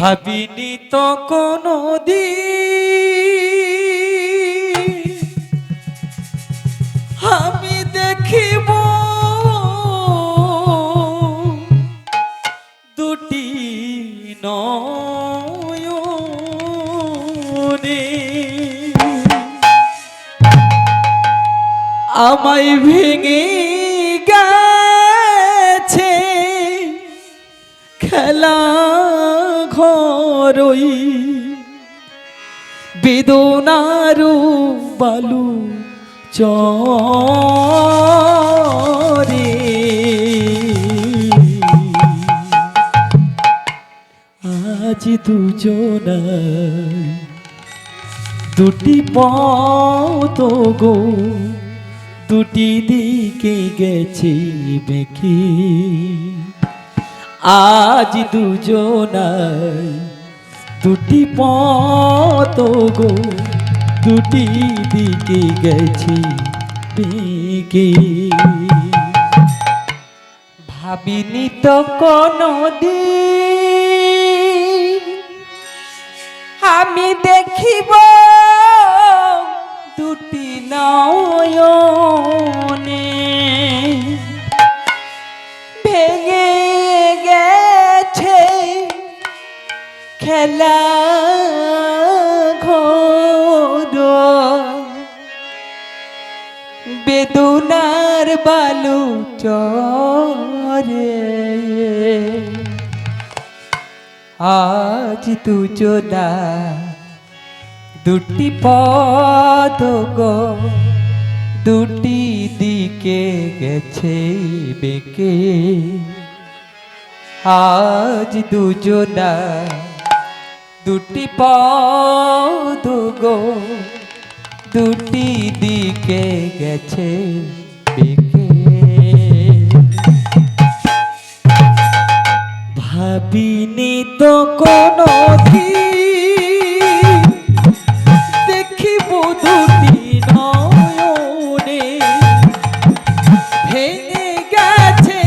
ভাবিনি তো কোনো দিন আমি দেখিব দুটি নয়নে আমায় ভেঙে গেছে খেলা ঘরই বেদনারু বালু চরে আজ দুজনার দুটি পথ গো দুটি দিকে গেছে বেঁকে আজ দুজনার দুটি পথ গো দুটি দিকে গেছে বেঁকে ভাবিনি তো কোনো দিন আমি দেখিব দুটি নয়নে ভেঙে গেছে খেলা ঘর বেদনার বালু চরে আজ দুজনা দুটি পথ গো দুটি দিকে গেছে বেঁকে আজ দুজনা দুটি পথ গো দুটি দিকে গেছে বেঁকে ভাবিনি তো কোনো দিন দেখিব দুটি নয়নে ভেঙে গেছে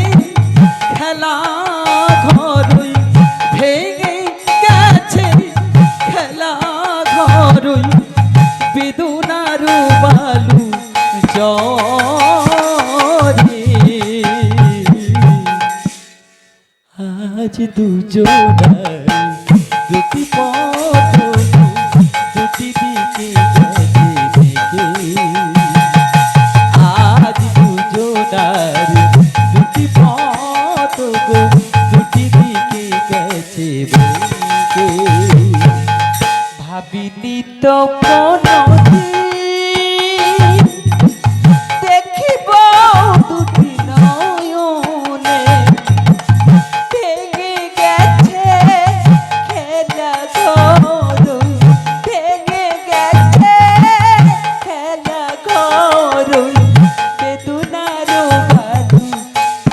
খেলা ঘরই ভেঙে গেছে খেলা ঘরই বেদনারু বালু চরে আজ দুজনার দুটি পথ দুটি দিকে গেছে বেঁকে আজ দুজনার দুটি পথ গো দুটি দিকে গেছে বেঁকে ভাবিনি তো কোনো দিন দেখিব দুটি নয়নে ভেঙে গেছে খেলা ঘর ভেঙে গেছে খেলা ঘর বেদনার বালু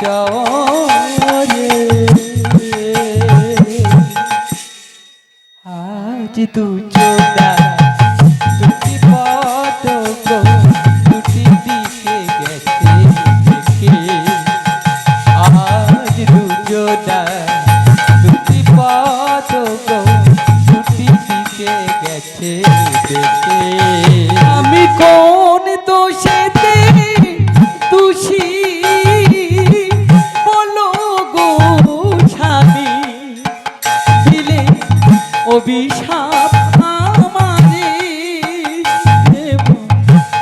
চরে আজ দুজনা দুটি পথ গো দুটি দিকে গেছে বেঁকে আজ দুজনা দুটি পথ গো দুটি দিকে গেছে বেঁকে আমি কোন দোষেতে দোষী বলো গো স্বামী দিলে অভিশাপ আমারে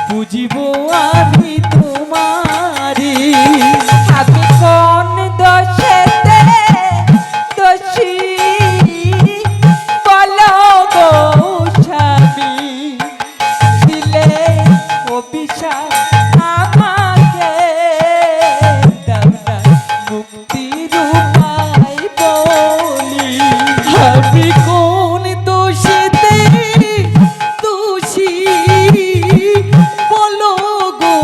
বুঝিব আমি তোমারে আমি কোন দোষেতে দোষী বলো গো স্বামী দিলে অভিশাপ আমাকে দাও না মুক্তির উপায় বলি আমি কোন দোষেতে দোষী বলো গো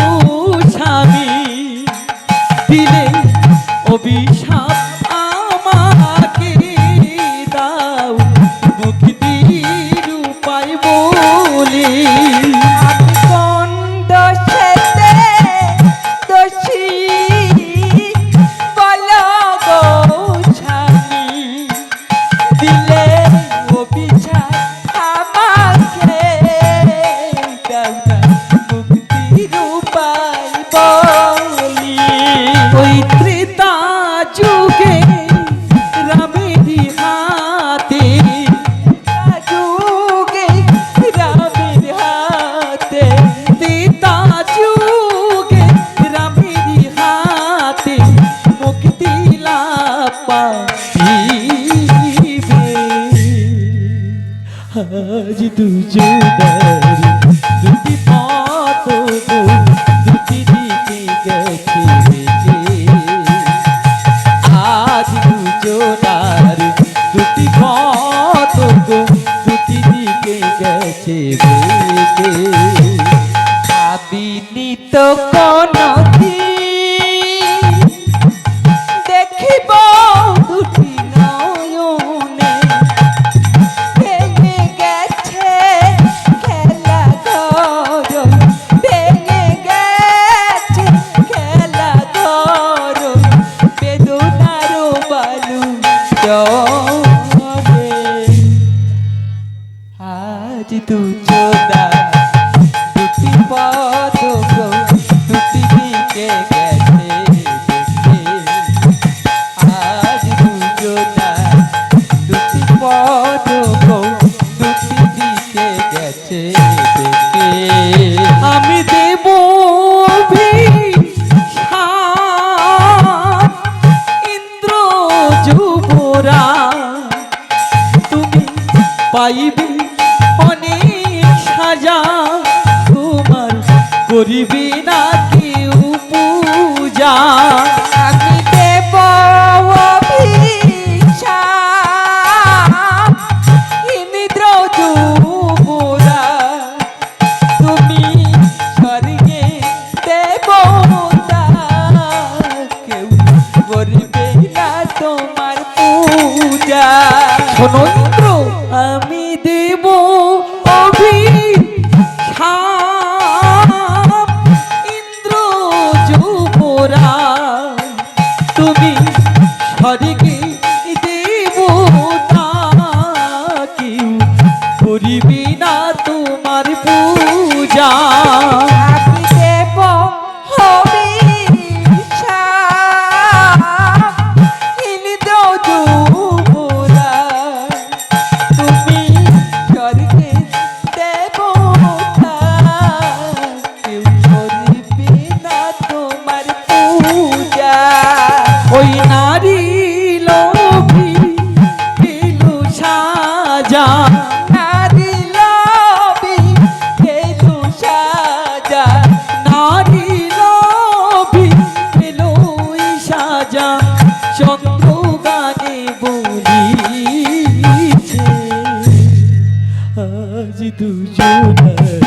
স্বামী দিলে অভিশাপ আমাকে দাও মুক্তির উপায় বলি আমি কোন দোষেতে দোষী বলো গো স্বামী দিলে ওই ত্রেতা যুগে রামেরই হাতে, যুগে রামের হাতে, ত্রেতা যুগে রামেরই হাতে মুক্তি লাভ পাইবে। আজ দুজনের দুটি পথ গো, দুটি দিকে গেছে বেঁকে। আজ দুজনার দুটি পথ গো, দুটি দিকে গেছে বেঁকে। ভাবিনি তো কোনদিন দেখিব দুটি নয়নে, ভেঙে গেছে খেলা ঘর, ভেঙে গেছে খেলা ঘর, বেদনার বালু জলে। আজ দুজনা দুটি পথ গো, দুটি দিকে গেছে বেঁকে। আজ দুজনা দুটি পথ গো, দুটি দিকে গেছে বেঁকে। আমি দেব অভিশাপ ইন্দ্র যুবরা, তুমি পাইবে অনেক সাজা, তোমার করিবে না কেউ পূজা। আমি দেব অভিশাপ ইন্দ্র যুবরা, তুমি স্বর্গে দেবতা, কেউ করবে না তোমার পূজা। শোনো ইন্দ্র, আমি দেব অভিশাপ ইন্দ্র যুবরা, তুমি স্বর্গে দেবতা, কেউ করিবে না তোমার পূজা। আমি দেব অভিশাপ ইন্দ্র যুবরা, তুমি স্বর্গে দেবতা, কেউ করবে না তোমার পূজা। ওই নারী লোভী পেল সাজা, নারী লোভী পেলু সাজা, নারী লোভী পেল সাজা, চন্দ্র গানে বলিছে। আজ দুজনের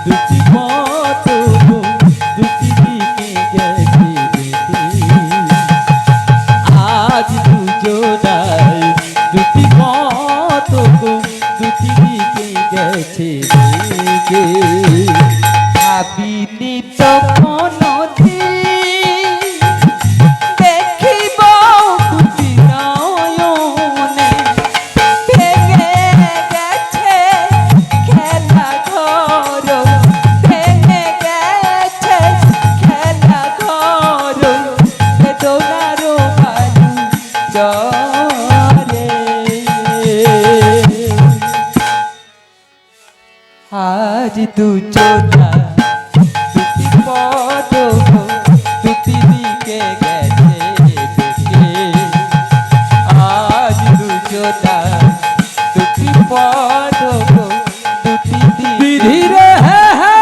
দুটি পথ গো, দুটি দিকে গেছে বেঁকে। আজ দুজনার দুটি পথ গো, দুটি দিকে গেছে বেঁকে। ভাবিনি তো কোনদিন দেখিব দুটি নয়নে, ভেঙে গেছে খেলা ঘর, ভেঙে গেছে খেলা ঘর, বেদনার বালু জলে। আজ দুজনা দুটি পথ গো, দুটি দিকে গেছে বেঁকে। আজ দুজনা দুটি পথ গো, দুটি দিকে বিধিরে হে হে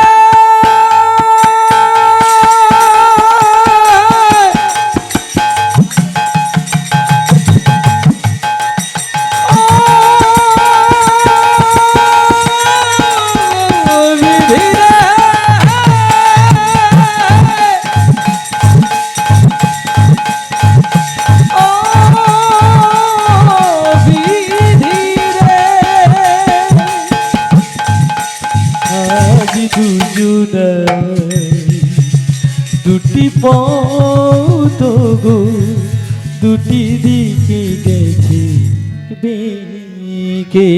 বিধিরে দুটি পথ গো, দুটি দিকে গেছে বেঁকে।